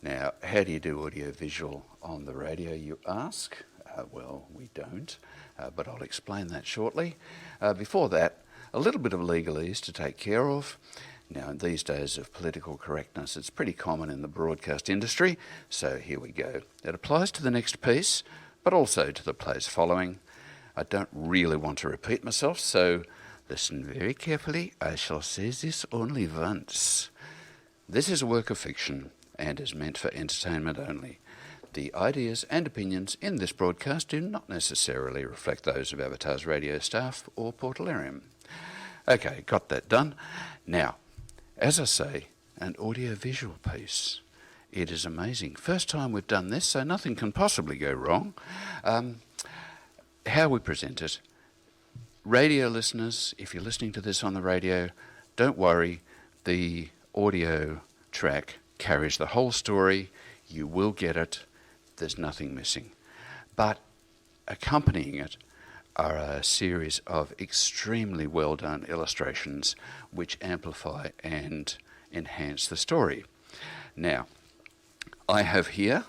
Now, how do you do audio-visual on the radio, you ask? Well, we don't, but I'll explain that shortly. Before that, a little bit of legalese to take care of. Now, in these days of political correctness, it's pretty common in the broadcast industry, so here we go. It applies to the next piece, but also to the plays following. I don't really want to repeat myself, so listen very carefully. I shall say this only once. This is a work of fiction and is meant for entertainment only. The ideas and opinions in this broadcast do not necessarily reflect those of Avatar's radio staff or Portalarium. Okay, got that done. Now, as I say, an audio-visual piece. It is amazing. First time we've done this, so nothing can possibly go wrong. How we present it. Radio listeners, if you're listening to this on the radio, don't worry. The audio track carries the whole story. You will get it. There's nothing missing. But accompanying it are a series of extremely well done illustrations which amplify and enhance the story. Now, I have here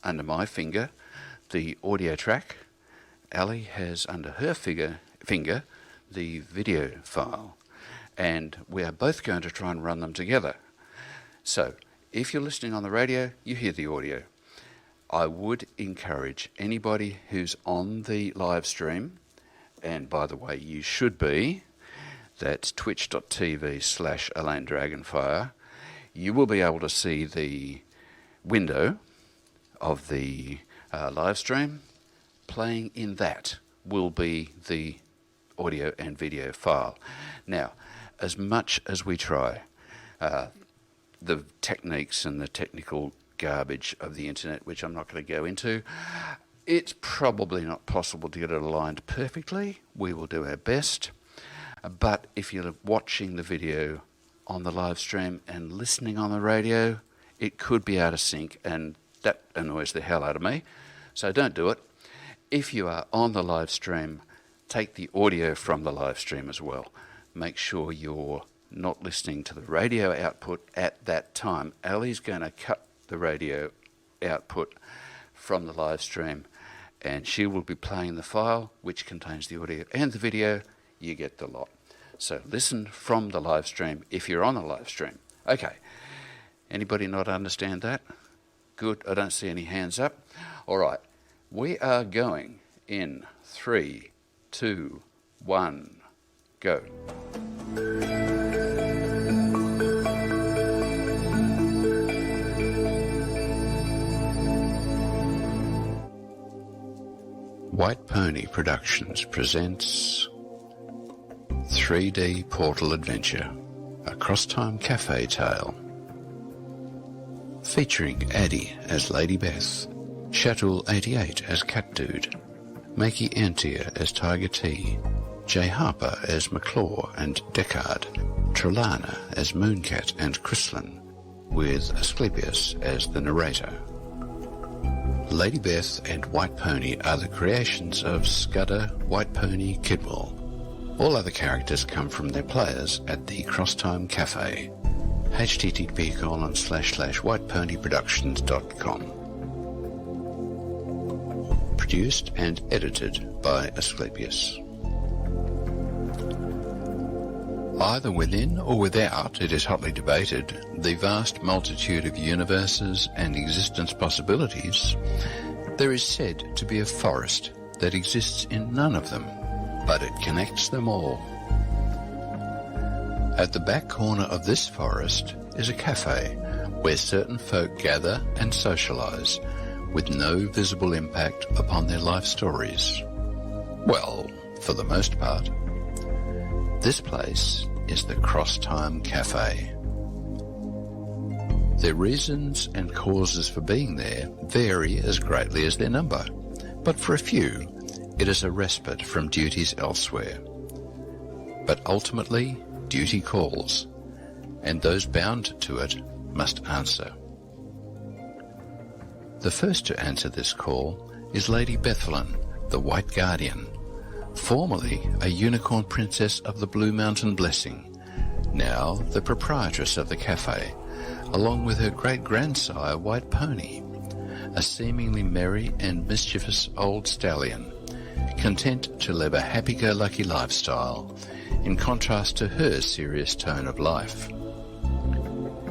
under my finger the audio track. Ali has under her finger the video file, and we are both going to try and run them together. So if you're listening on the radio, you hear the audio. I would encourage anybody who's on the live stream, and by the way, you should be, that's twitch.tv/Elaine Dragonfire. You will be able to see the window of the live stream. Playing in that will be the audio and video file. Now, as much as we try, the techniques and the technical garbage of the internet, which I'm not going to go into, it's probably not possible to get it aligned perfectly. We will do our best. But if you're watching the video on the live stream and listening on the radio, it could be out of sync, and that annoys the hell out of me. So don't do it. If you are on the live stream, take the audio from the live stream as well. Make sure you're not listening to the radio output at that time. Ali's going to cut the radio output from the live stream, and she will be playing the file which contains the audio and the video. You get the lot. So listen from the live stream if you're on the live stream. Okay, anybody not understand that? Good, I don't see any hands up. All right, we are going in 3, 2, 1, go. White Pony Productions presents 3D Portal Adventure, a cross-time cafe tale. Featuring Addie as Lady Beth, Shatul88 as Cat Dude, Makey Antia as Tiger T, Jay Harper as McClaw and Deckard, Trelana as Mooncat and Chryslin, with Asclepius as the narrator. Lady Beth and White Pony are the creations of Scudder, White Pony, Kidwell. All other characters come from their players at the Crosstime Cafe. http://whiteponyproductions.com. Produced and edited by Asclepius. Either within or without, it is hotly debated, the vast multitude of universes and existence possibilities, there is said to be a forest that exists in none of them, but it connects them all. At the back corner of this forest is a cafe where certain folk gather and socialise with no visible impact upon their life stories. Well, for the most part. This place is the Crosstime Cafe. Their reasons and causes for being there vary as greatly as their number, but for a few, it is a respite from duties elsewhere. But ultimately, duty calls, and those bound to it must answer. The first to answer this call is Lady Bethlyn, the White Guardian, formerly a unicorn princess of the Blue Mountain Blessing, now the proprietress of the cafe, along with her great-grandsire White Pony, a seemingly merry and mischievous old stallion, content to live a happy-go-lucky lifestyle, in contrast to her serious tone of life.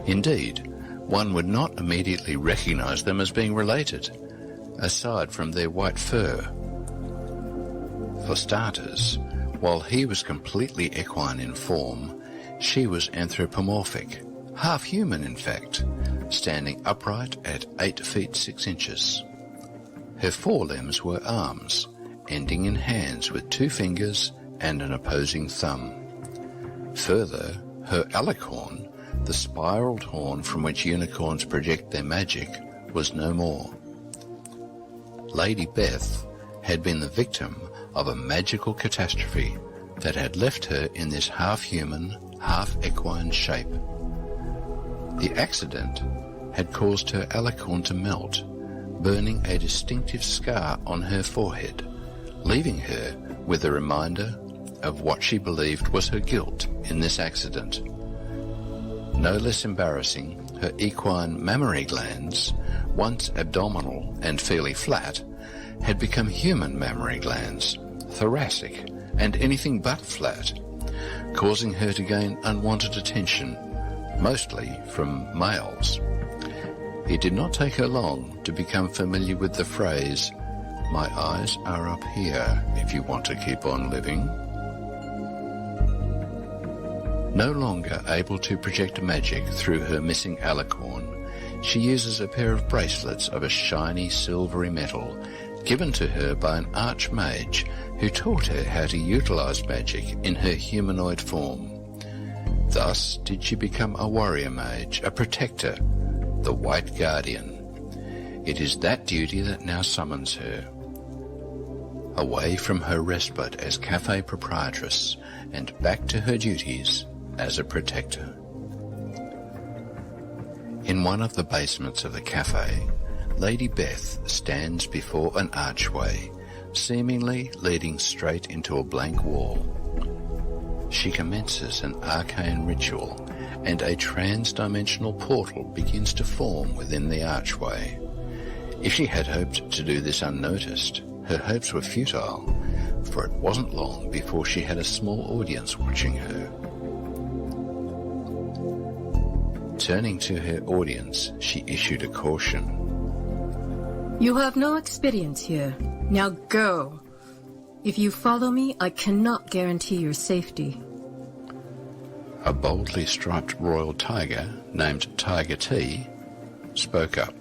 Indeed, one would not immediately recognise them as being related, aside from their white fur. For starters, while he was completely equine in form, she was anthropomorphic, half human in fact, standing upright at 8 feet 6 inches. Her forelimbs were arms, ending in hands with 2 fingers and an opposing thumb. Further, her alicorn, the spiraled horn from which unicorns project their magic, was no more. Lady Beth had been the victim of a magical catastrophe that had left her in this half-human, half-equine shape. The accident had caused her alicorn to melt, burning a distinctive scar on her forehead, leaving her with a reminder of what she believed was her guilt in this accident. No less embarrassing, her equine mammary glands, once abdominal and fairly flat, had become human mammary glands, thoracic and anything but flat, causing her to gain unwanted attention, mostly from males. It did not take her long to become familiar with the phrase, "My eyes are up here if you want to keep on living." No longer able to project magic through her missing alicorn, she uses a pair of bracelets of a shiny silvery metal given to her by an archmage who taught her how to utilize magic in her humanoid form. Thus did she become a warrior mage, a protector, the White Guardian. It is that duty that now summons her. Away from her respite as cafe proprietress and back to her duties as a protector. In one of the basements of the cafe, Lady Beth stands before an archway, seemingly leading straight into a blank wall. She commences an arcane ritual, and a trans-dimensional portal begins to form within the archway. If she had hoped to do this unnoticed, her hopes were futile, for it wasn't long before she had a small audience watching her. Turning to her audience, she issued a caution. "You have no experience here. Now go. If you follow me, I cannot guarantee your safety." A boldly striped royal tiger, named Tiger T, spoke up.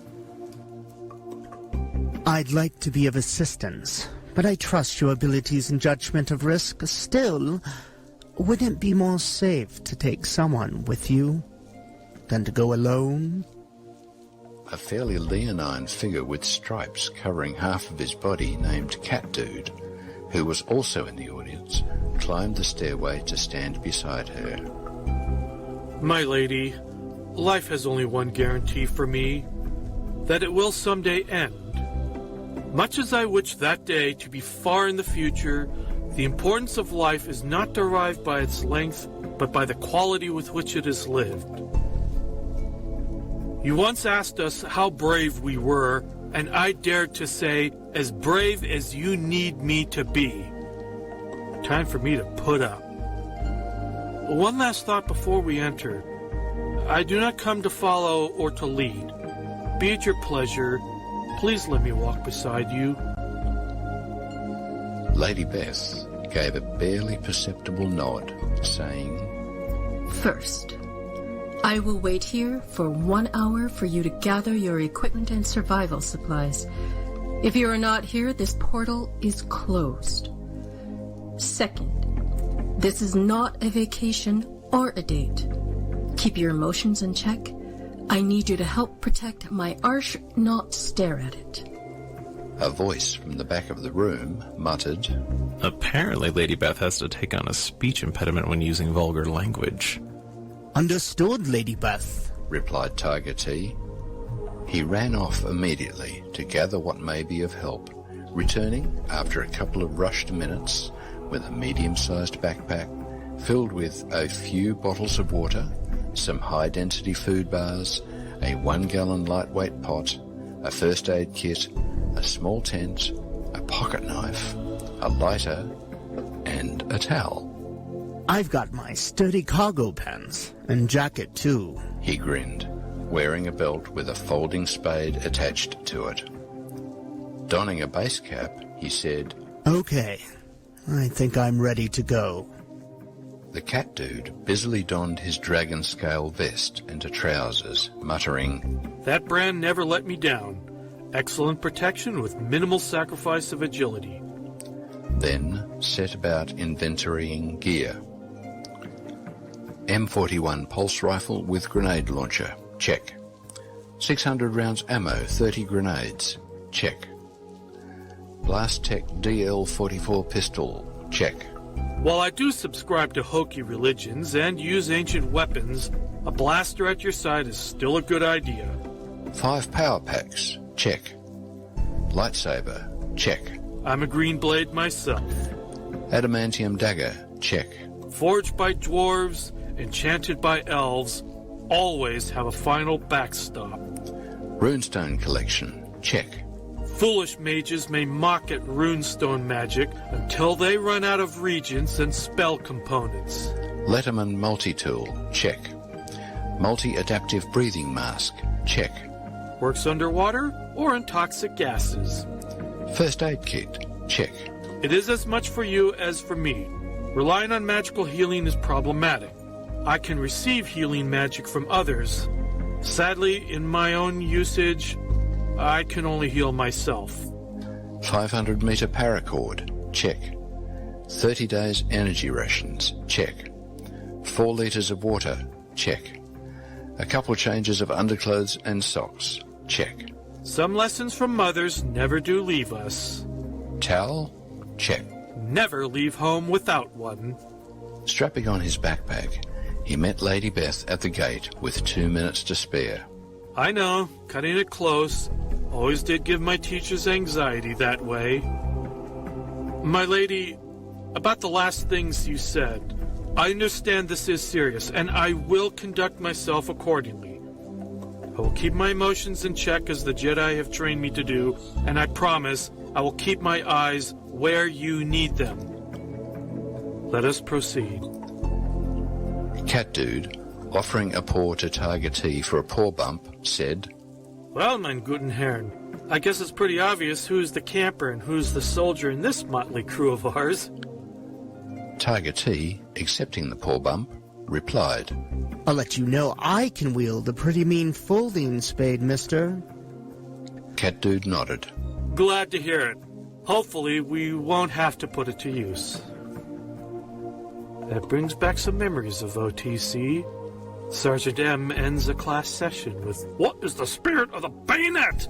"I'd like to be of assistance, but I trust your abilities and judgment of risk. Still, wouldn't it be more safe to take someone with you than to go alone?" A fairly leonine figure with stripes covering half of his body named Cat Dude, who was also in the audience, climbed the stairway to stand beside her. "My lady, life has only one guarantee for me, that it will someday end. Much as I wish that day to be far in the future, the importance of life is not derived by its length, but by the quality with which it is lived. You once asked us how brave we were, and I dared to say, as brave as you need me to be. Time for me to put up. One last thought before we enter. I do not come to follow or to lead. Be it your pleasure, please let me walk beside you." Lady Beth gave a barely perceptible nod, saying, "First, I will wait here for 1 hour for you to gather your equipment and survival supplies. If you are not here, this portal is closed. Second, this is not a vacation or a date. Keep your emotions in check. I need you to help protect my arsh, not stare at it." A voice from the back of the room muttered, "Apparently Lady Beth has to take on a speech impediment when using vulgar language." "Understood, Lady Beth," replied Tiger T. He ran off immediately to gather what may be of help, returning after a couple of rushed minutes with a medium-sized backpack filled with a few bottles of water, some high-density food bars, a 1-gallon lightweight pot, a first aid kit, a small tent, a pocket knife, a lighter, and a towel. I've got my sturdy cargo pants and jacket too. He grinned, wearing a belt with a folding spade attached to it. Donning a base cap, he said, Okay, I think I'm ready to go. The cat dude busily donned his dragon scale vest into trousers, muttering, That brand never let me down. Excellent protection with minimal sacrifice of agility. then set about inventorying gear. M41 pulse rifle with grenade launcher, check. 600 rounds ammo, 30 grenades, check. Blastech DL44 pistol, check. While I do subscribe to hokey religions and use ancient weapons, a blaster at your side is still a good idea. 5 power packs, check. Lightsaber, check. I'm a green blade myself. Adamantium dagger, check. Forged by dwarves, enchanted by elves, always have a final backstop. Runestone collection, check. Foolish mages may mock at runestone magic until they run out of regents and spell components. Letterman multi-tool, check. Multi-adaptive breathing mask, check. Works underwater or in toxic gases. First aid kit, check. It is as much for you as for me. Relying on magical healing is problematic. I can receive healing magic from others. Sadly, in my own usage, I can only heal myself. 500 meter paracord, check. 30 days energy rations, check. 4 liters of water, check. A couple changes of underclothes and socks, check. Some lessons from mothers never do leave us. Towel, check. Never leave home without one. Strapping on his backpack, he met Lady Beth at the gate with 2 minutes to spare. I know, cutting it close. Always did give my teachers anxiety that way. My lady, about the last things you said, I understand this is serious, and I will conduct myself accordingly. I will keep my emotions in check as the Jedi have trained me to do, and I promise I will keep my eyes where you need them. Let us proceed. Cat Dude, offering a paw to Tiger T for a paw bump, said, Well, mein guten Herren, I guess it's pretty obvious who's the camper and who's the soldier in this motley crew of ours. Tiger T, accepting the paw bump, replied, I'll let you know I can wield a pretty mean folding spade, mister. Cat Dude nodded. Glad to hear it. Hopefully we won't have to put it to use. That brings back some memories of OTC. Sergeant M ends a class session with, What is the spirit of the bayonet?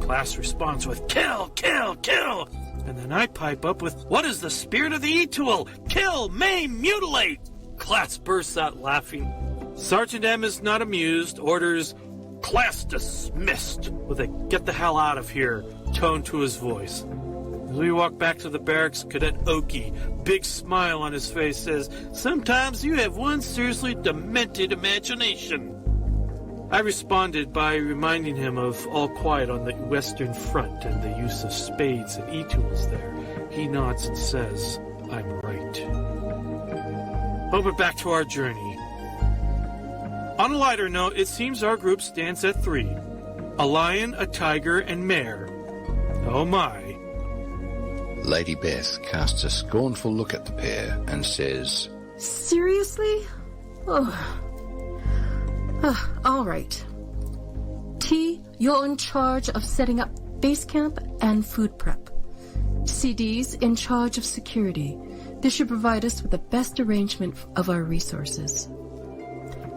Class responds with, Kill, kill, kill! And then I pipe up with, What is the spirit of the E-tool? Kill, maim, mutilate! Class bursts out laughing. Sergeant M is not amused, orders, Class dismissed, with a get the hell out of here tone to his voice. As we walk back to the barracks, Cadet Oki, big smile on his face, says, Sometimes you have one seriously demented imagination. I responded by reminding him of All Quiet on the Western Front and the use of spades and e-tools there. He nods and says, I'm right. Over back to our journey. On a lighter note, it seems our group stands at 3. A lion, a tiger, and mare. Oh my. Lady Beth casts a scornful look at the pair and says, Seriously? All right. T, you're in charge of setting up base camp and food prep. CD's in charge of security. This should provide us with the best arrangement of our resources.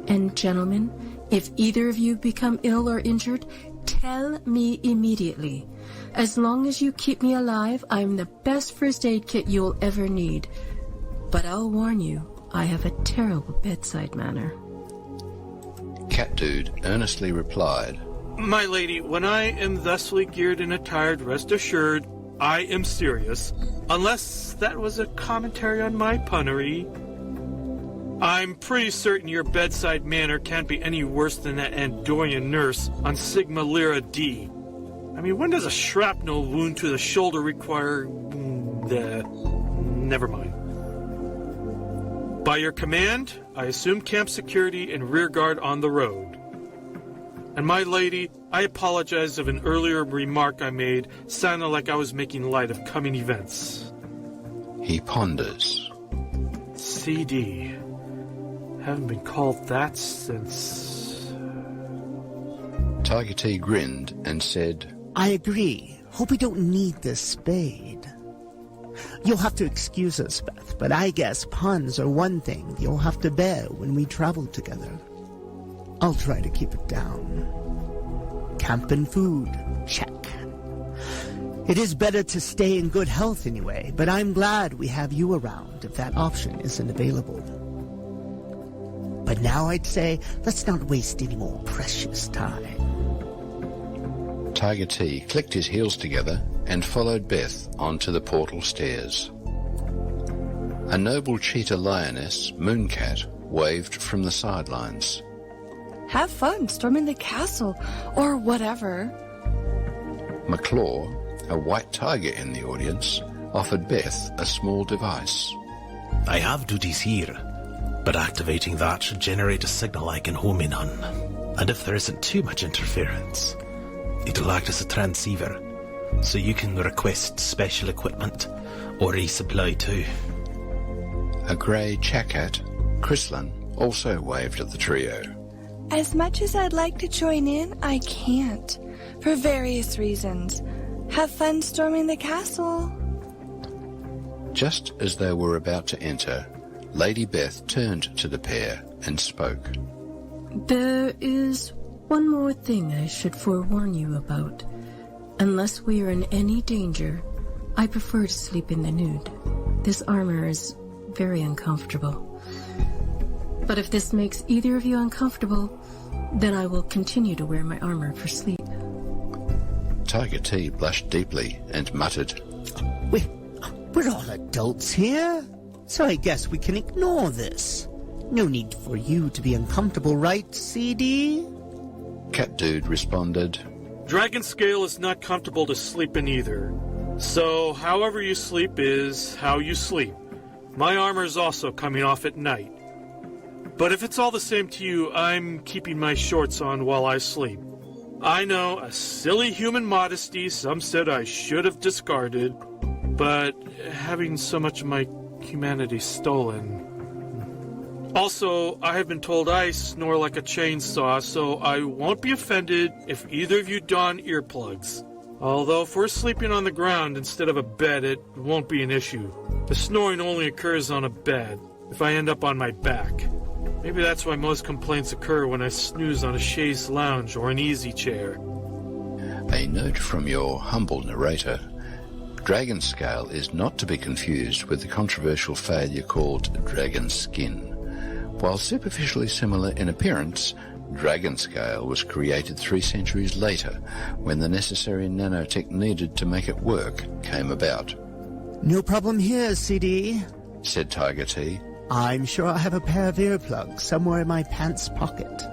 And gentlemen, if either of you become ill or injured, tell me immediately. As long as you keep me alive, I'm the best first aid kit you'll ever need. But I'll warn you, I have a terrible bedside manner. Cat Dude earnestly replied, My lady, when I am thusly geared and attired, rest assured, I am serious. Unless that was a commentary on my punnery. I'm pretty certain your bedside manner can't be any worse than that Andorian nurse on Sigma Lyra D. I mean, when does a shrapnel wound to the shoulder require... never mind. By your command, I assume camp security and rear guard on the road. And my lady, I apologize if an earlier remark I made sounded like I was making light of coming events. He ponders. CD. Haven't been called that since... Tiger T grinned and said, I agree. Hope we don't need this spade. You'll have to excuse us, Beth, but I guess puns are one thing you'll have to bear when we travel together. I'll try to keep it down. Camp and food, check. It is better to stay in good health anyway, but I'm glad we have you around if that option isn't available. But now I'd say, let's not waste any more precious time. Tiger T clicked his heels together and followed Beth onto the portal stairs. A noble cheetah lioness, Mooncat, waved from the sidelines. Have fun storming the castle, or whatever. McClaw, a white tiger in the audience, offered Beth a small device. I have duties here, but activating that should generate a signal I can home in on. And if there isn't too much interference, it'll act as a transceiver, so you can request special equipment or resupply too. A grey chacat, Chryslin, also waved at the trio. As much as I'd like to join in, I can't, for various reasons. Have fun storming the castle. Just as they were about to enter, Lady Beth turned to the pair and spoke. There is one more thing I should forewarn you about. Unless we are in any danger, I prefer to sleep in the nude. This armor is very uncomfortable. But if this makes either of you uncomfortable, then I will continue to wear my armor for sleep. Tiger T blushed deeply and muttered, We're all adults here, so I guess we can ignore this. No need for you to be uncomfortable, right, CD? Cat Dude responded, Dragon Scale is not comfortable to sleep in either. So, however you sleep is how you sleep. My armor is also coming off at night. But if it's all the same to you, I'm keeping my shorts on while I sleep. I know, a silly human modesty some said I should have discarded, but having so much of my humanity stolen... Also, I have been told I snore like a chainsaw, so I won't be offended if either of you don earplugs. Although if we're sleeping on the ground instead of a bed, it won't be an issue. The snoring only occurs on a bed, if I end up on my back. Maybe that's why most complaints occur when I snooze on a chaise lounge or an easy chair. A note from your humble narrator. Dragon Scale is not to be confused with the controversial failure called Dragon Skin. While superficially similar in appearance, Dragon Scale was created 3 centuries later when the necessary nanotech needed to make it work came about. No problem here, CD. Said Tiger T. I'm sure I have a pair of earplugs somewhere in my pants pocket.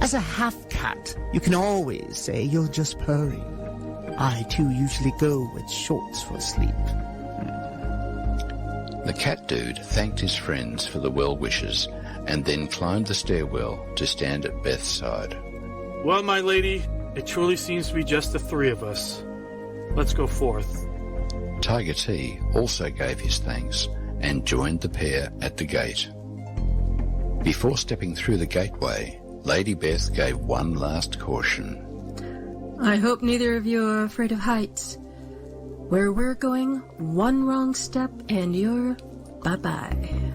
As a half-cat, you can always say you're just purring. I, too, usually go with shorts for sleep. The Cat Dude thanked his friends for the well wishes and then climbed the stairwell to stand at Beth's side. Well, my lady, it truly seems to be just the 3 of us. Let's go forth. Tiger T also gave his thanks and joined the pair at the gate. Before stepping through the gateway, Lady Beth gave one last caution. I hope neither of you are afraid of heights. Where we're going, one wrong step and you're bye-bye.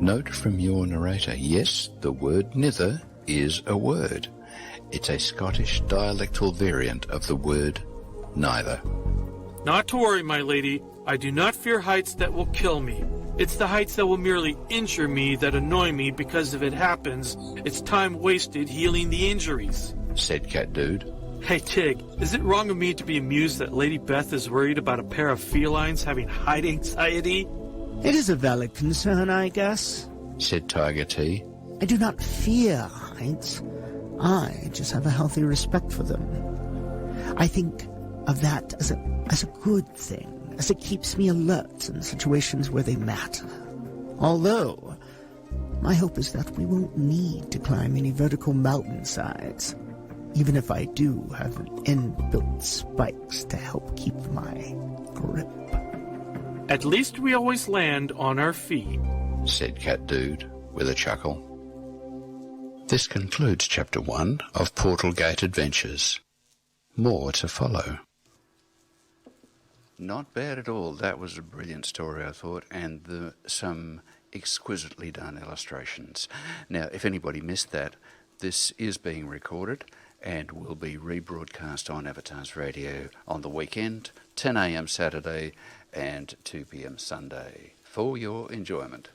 Note from your narrator, yes, the word nither is a word. It's a Scottish dialectal variant of the word neither. Not to worry, my lady. I do not fear heights that will kill me. It's the heights that will merely injure me that annoy me because if it happens, it's time wasted healing the injuries. Said Cat Dude. Hey, Tig, is it wrong of me to be amused that Lady Beth is worried about a pair of felines having height anxiety? It is a valid concern, I guess. said Tiger Tea. I do not fear heights. I just have a healthy respect for them. I think of that as a good thing, as it keeps me alert in situations where they matter. Although, my hope is that we won't need to climb any vertical mountainsides, even if I do have inbuilt spikes to help keep my grip. At least we always land on our feet, said Cat Dude with a chuckle. This concludes Chapter 1 of Portal Gate Adventures. More to follow. Not bad at all. That was a brilliant story, I thought, and some exquisitely done illustrations. Now, if anybody missed that, this is being recorded and will be rebroadcast on Avatars Radio on the weekend, 10 a.m. Saturday and 2 p.m. Sunday, for your enjoyment.